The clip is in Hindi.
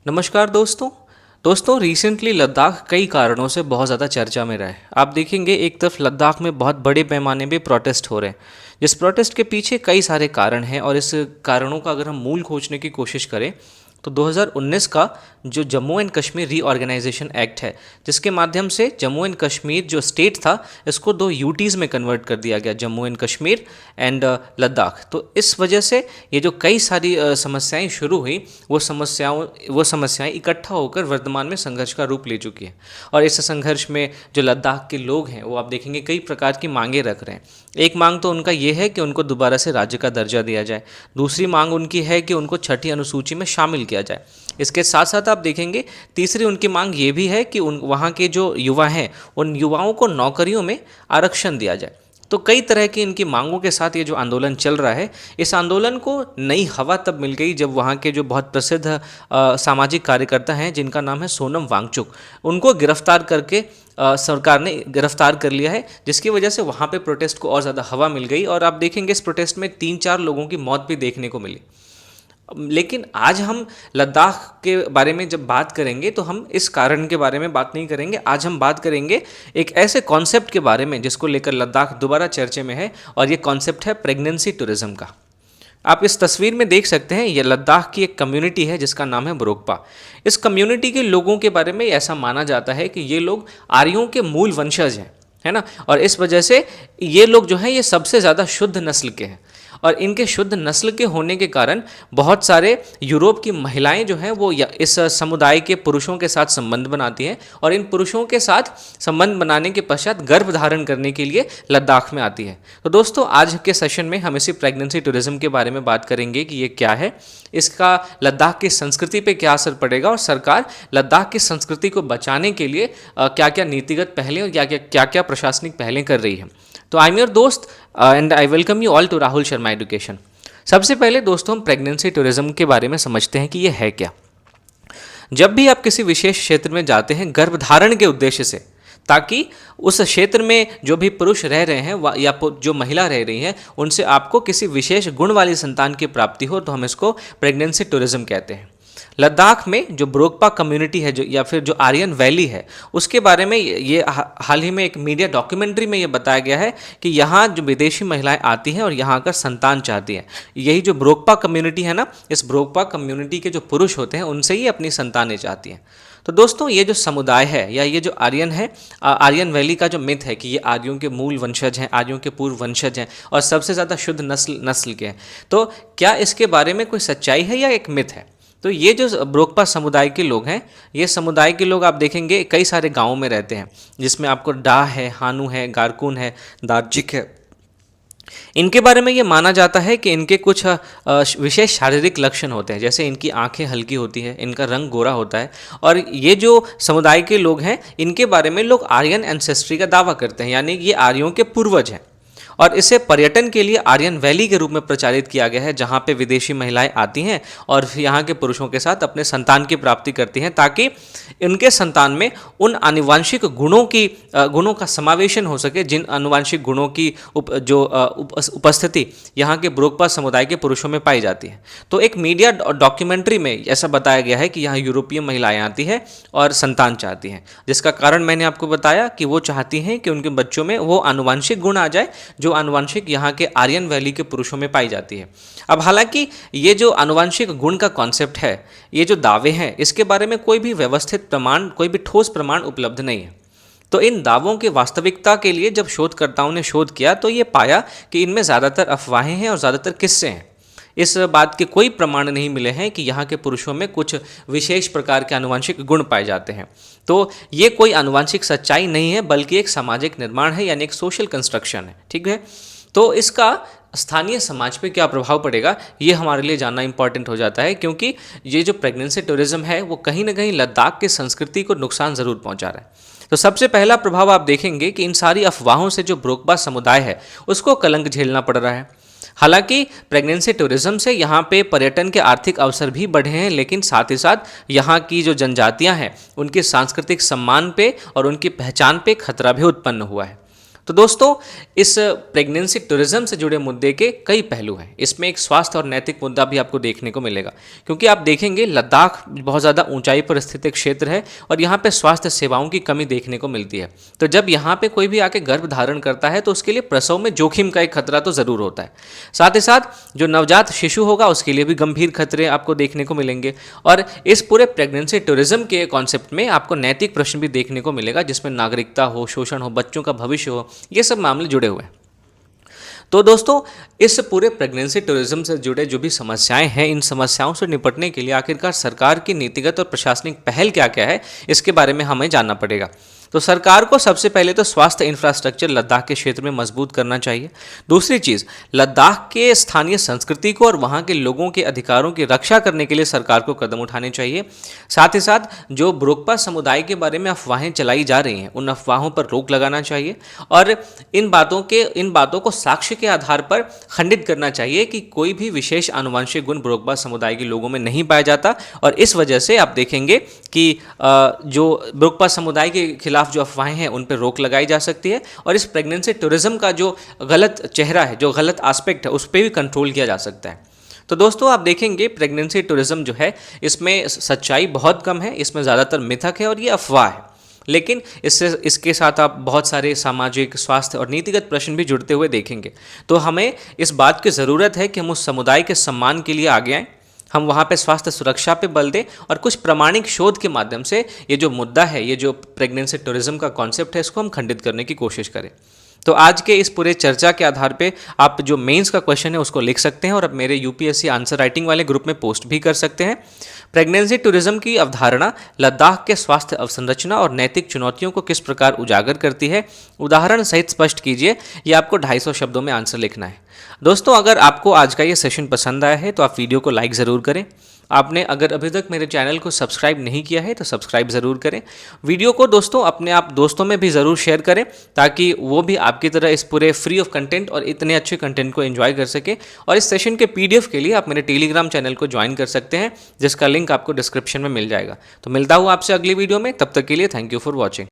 नमस्कार दोस्तों रिसेंटली लद्दाख कई कारणों से बहुत ज़्यादा चर्चा में रहा है। आप देखेंगे एक तरफ लद्दाख में बहुत बड़े पैमाने पे प्रोटेस्ट हो रहे हैं, जिस प्रोटेस्ट के पीछे कई सारे कारण हैं और इस कारणों का अगर हम मूल खोजने की कोशिश करें तो 2019 का जो Jammu and Kashmir reorganisation act है, जिसके माध्यम से जम्मू एंड कश्मीर जो स्टेट था इसको दो यूटीज़ में कन्वर्ट कर दिया गया, जम्मू एंड कश्मीर एंड लद्दाख। तो इस वजह से ये जो कई सारी समस्याएं शुरू हुई वो समस्याएं इकट्ठा होकर वर्तमान में संघर्ष का रूप ले चुकी है। और इस संघर्ष में जो लद्दाख के लोग हैं वो आप देखेंगे कई प्रकार की मांगें रख रहे हैं। एक मांग तो उनका ये है कि उनको दोबारा से राज्य का दर्जा दिया जाए, दूसरी मांग उनकी है कि उनको छठी अनुसूची में शामिल किया जाए। इसके साथ साथ आप देखेंगे तीसरी उनकी मांग ये भी है कि वहाँ के जो युवा हैं उन युवाओं को नौकरियों में आरक्षण दिया जाए। तो कई तरह की इनकी मांगों के साथ ये जो आंदोलन चल रहा है, इस आंदोलन को नई हवा तब मिल गई जब वहाँ के जो बहुत प्रसिद्ध सामाजिक कार्यकर्ता हैं जिनका नाम है सोनम वांगचुक, उनको गिरफ्तार करके सरकार ने गिरफ्तार कर लिया है, जिसकी वजह से वहाँ पे प्रोटेस्ट को और ज़्यादा हवा मिल गई। और आप देखेंगे इस प्रोटेस्ट में 3-4 लोगों की मौत भी देखने को मिली। लेकिन आज हम लद्दाख के बारे में जब बात करेंगे तो हम इस कारण के बारे में बात नहीं करेंगे। आज हम बात करेंगे एक ऐसे कॉन्सेप्ट के बारे में जिसको लेकर लद्दाख दोबारा चर्चे में है, और ये कॉन्सेप्ट है प्रेगनेंसी टूरिज्म का। आप इस तस्वीर में देख सकते हैं, ये लद्दाख की एक कम्युनिटी है जिसका नाम है ब्रोकपा। इस कम्युनिटी के लोगों के बारे में ऐसा माना जाता है कि ये लोग आर्यों के मूल वंशज हैं, है ना। और इस वजह से ये लोग जो हैं ये सबसे ज़्यादा शुद्ध नस्ल के हैं, और इनके शुद्ध नस्ल के होने के कारण बहुत सारे यूरोप की महिलाएं जो हैं वो इस समुदाय के पुरुषों के साथ संबंध बनाती हैं, और इन पुरुषों के साथ संबंध बनाने के पश्चात गर्भ धारण करने के लिए लद्दाख में आती है। तो दोस्तों आज के सेशन में हम इसी प्रेगनेंसी टूरिज्म के बारे में बात करेंगे कि ये क्या है, इसका लद्दाख की संस्कृति पे क्या असर पड़ेगा, और सरकार लद्दाख की संस्कृति को बचाने के लिए क्या क्या नीतिगत पहलें और क्या क्या प्रशासनिक पहलें कर रही है। तो आई एम योर दोस्त and I welcome you all to Rahul Sharma education. सबसे पहले दोस्तों हम प्रेगनेंसी टूरिज्म के बारे में समझते हैं कि ये है क्या। जब भी आप किसी विशेष क्षेत्र में जाते हैं गर्भधारण के उद्देश्य से, ताकि उस क्षेत्र में जो भी पुरुष रह रहे हैं या जो महिला रह रही हैं उनसे आपको किसी विशेष गुण वाली संतान की प्राप्ति हो, तो हम इसको प्रेगनेंसी टूरिज्म कहते हैं। लद्दाख में जो ब्रोकपा कम्युनिटी है जो या फिर जो आर्यन वैली है, उसके बारे में ये हाल ही में एक मीडिया डॉक्यूमेंट्री में ये बताया गया है कि यहाँ जो विदेशी महिलाएं आती हैं और यहाँ आकर संतान चाहती हैं। यही जो ब्रोकपा कम्युनिटी है ना, इस ब्रोकपा कम्युनिटी के जो पुरुष होते हैं उनसे ही अपनी संतानें चाहती हैं। तो दोस्तों ये जो समुदाय है या ये जो आर्यन है, आर्यन वैली का जो मिथ है कि ये आर्यों के मूल वंशज हैं, आर्यों के पूर्व वंशज हैं और सबसे ज़्यादा शुद्ध नस्ल के हैं, तो क्या इसके बारे में कोई सच्चाई है या एक मिथ है? तो ये जो ब्रोकपा समुदाय के लोग हैं, ये समुदाय के लोग आप देखेंगे कई सारे गाँवों में रहते हैं, जिसमें आपको डा है, हानू है, गारकून है, दार्जिक है। इनके बारे में ये माना जाता है कि इनके कुछ विशेष शारीरिक लक्षण होते हैं, जैसे इनकी आंखें हल्की होती हैं, इनका रंग गोरा होता है। और ये जो समुदाय के लोग हैं इनके बारे में लोग आर्यन एंसेस्ट्री का दावा करते हैं, यानी ये आर्यों के पूर्वज हैं। और इसे पर्यटन के लिए आर्यन वैली के रूप में प्रचारित किया गया है, जहाँ पे विदेशी महिलाएं आती हैं और यहाँ के पुरुषों के साथ अपने संतान की प्राप्ति करती हैं, ताकि इनके संतान में उन आनुवंशिक गुणों का समावेशन हो सके, जिन आनुवंशिक गुणों की उपस्थिति यहाँ के ब्रोकपा समुदाय के पुरुषों में पाई जाती है। तो एक मीडिया डॉक्यूमेंट्री में ऐसा बताया गया है कि यहाँ यूरोपीय महिलाएं आती हैं और संतान चाहती हैं, जिसका कारण मैंने आपको बताया कि वो चाहती हैं कि उनके बच्चों में वो आनुवंशिक गुण आ जाए जो आनुवंशिक यहाँ के आर्यन वैली के पुरुषों में पाई जाती है। अब हालांकि ये जो आनुवंशिक गुण का कॉन्सेप्ट है, ये जो दावे हैं, इसके बारे में कोई भी व्यवस्थित प्रमाण, कोई भी ठोस प्रमाण उपलब्ध नहीं है। तो इन दावों की वास्तविकता के लिए जब शोधकर्ताओं ने शोध किया तो ये पाया कि इनमें ज़्यादातर अफवाहें हैं और ज़्यादातर किस्से हैं। इस बात के कोई प्रमाण नहीं मिले हैं कि यहाँ के पुरुषों में कुछ विशेष प्रकार के आनुवंशिक गुण पाए जाते हैं। तो ये कोई आनुवंशिक सच्चाई नहीं है, बल्कि एक सामाजिक निर्माण है, यानी एक सोशल कंस्ट्रक्शन है। ठीक है, तो इसका स्थानीय समाज पे क्या प्रभाव पड़ेगा ये हमारे लिए जानना इंपॉर्टेंट हो जाता है, क्योंकि ये जो प्रेगनेंसी टूरिज्म है वो कहीं ना कहीं लद्दाख की संस्कृति को नुकसान ज़रूर पहुंचा रहा है। तो सबसे पहला प्रभाव आप देखेंगे कि इन सारी अफवाहों से जो ब्रोकपा समुदाय है उसको कलंक झेलना पड़ रहा है। हालांकि प्रेगनेंसी टूरिज्म से यहाँ पे पर्यटन के आर्थिक अवसर भी बढ़े हैं, लेकिन साथ ही साथ यहाँ की जो जनजातियाँ हैं उनके सांस्कृतिक सम्मान पे और उनकी पहचान पे खतरा भी उत्पन्न हुआ है। तो दोस्तों, इस प्रेगनेंसी टूरिज्म से जुड़े मुद्दे के कई पहलू हैं। इसमें एक स्वास्थ्य और नैतिक मुद्दा भी आपको देखने को मिलेगा, क्योंकि आप देखेंगे लद्दाख बहुत ज़्यादा ऊंचाई पर स्थित एक क्षेत्र है और यहाँ पे स्वास्थ्य सेवाओं की कमी देखने को मिलती है। तो जब यहाँ पे कोई भी आके गर्भ धारण करता है तो उसके लिए प्रसव में जोखिम का एक खतरा तो ज़रूर होता है। साथ ही साथ जो नवजात शिशु होगा उसके लिए भी गंभीर खतरे आपको देखने को मिलेंगे। और इस पूरे प्रेगनेंसी टूरिज्म के कॉन्सेप्ट में आपको नैतिक प्रश्न भी देखने को मिलेगा, जिसमें नागरिकता हो, शोषण हो, बच्चों का भविष्य हो, ये सब मामले जुड़े हुए हैं। तो दोस्तों, इस पूरे प्रेगनेंसी टूरिज्म से जुड़े जो भी समस्याएं हैं, इन समस्याओं से निपटने के लिए आखिरकार सरकार की नीतिगत और प्रशासनिक पहल क्या क्या है, इसके बारे में हमें जानना पड़ेगा। तो सरकार को सबसे पहले तो स्वास्थ्य इंफ्रास्ट्रक्चर लद्दाख के क्षेत्र में मजबूत करना चाहिए। दूसरी चीज़, लद्दाख के स्थानीय संस्कृति को और वहाँ के लोगों के अधिकारों की रक्षा करने के लिए सरकार को कदम उठाने चाहिए। साथ ही साथ जो ब्रोकपा समुदाय के बारे में अफवाहें चलाई जा रही हैं, उन अफवाहों पर रोक लगाना चाहिए और इन बातों को साक्ष्य के आधार पर खंडित करना चाहिए कि कोई भी विशेष आनुवंशिक गुण ब्रोकपा समुदाय के लोगों में नहीं पाया जाता। और इस वजह से आप देखेंगे कि जो ब्रोकपा समुदाय के खिलाफ जो अफवाहें हैं उन पर रोक लगाई जा सकती है और इस प्रेगनेंसी टूरिज्म का जो गलत चेहरा है, जो गलत एस्पेक्ट है, उस पर भी कंट्रोल किया जा सकता है। तो दोस्तों, आप देखेंगे प्रेगनेंसी टूरिज्म जो है, इसमें सच्चाई बहुत कम है, इसमें ज़्यादातर मिथक है और ये अफवाह है। लेकिन इसके साथ आप बहुत सारे सामाजिक, स्वास्थ्य और नीतिगत प्रश्न भी जुड़ते हुए देखेंगे। तो हमें इस बात की ज़रूरत है कि हम उस समुदाय के सम्मान के लिए आगे आएँ, हम वहाँ पे स्वास्थ्य सुरक्षा पे बल दें और कुछ प्रामाणिक शोध के माध्यम से ये जो मुद्दा है, ये जो प्रेगनेंसी टूरिज्म का कॉन्सेप्ट है, इसको हम खंडित करने की कोशिश करें। तो आज के इस पूरे चर्चा के आधार पे आप जो मेंस का क्वेश्चन है उसको लिख सकते हैं और अब मेरे यूपीएससी आंसर राइटिंग वाले ग्रुप में पोस्ट भी कर सकते हैं। प्रेगनेंसी टूरिज्म की अवधारणा लद्दाख के स्वास्थ्य अवसंरचना और नैतिक चुनौतियों को किस प्रकार उजागर करती है, उदाहरण सहित स्पष्ट कीजिए। ये आपको 250 शब्दों में आंसर लिखना है। दोस्तों, अगर आपको आज का ये सेशन पसंद आया है तो आप वीडियो को लाइक ज़रूर करें। आपने अगर अभी तक मेरे चैनल को सब्सक्राइब नहीं किया है तो सब्सक्राइब ज़रूर करें। वीडियो को दोस्तों अपने आप दोस्तों में भी ज़रूर शेयर करें, ताकि वो भी आपकी तरह इस पूरे फ्री ऑफ कंटेंट और इतने अच्छे कंटेंट को एंजॉय कर सके। और इस सेशन के पीडीएफ के लिए आप मेरे टेलीग्राम चैनल को ज्वाइन कर सकते हैं, जिसका लिंक आपको डिस्क्रिप्शन में मिल जाएगा। तो मिलता हूँ आपसे अगली वीडियो में, तब तक के लिए थैंक यू फॉर वॉचिंग।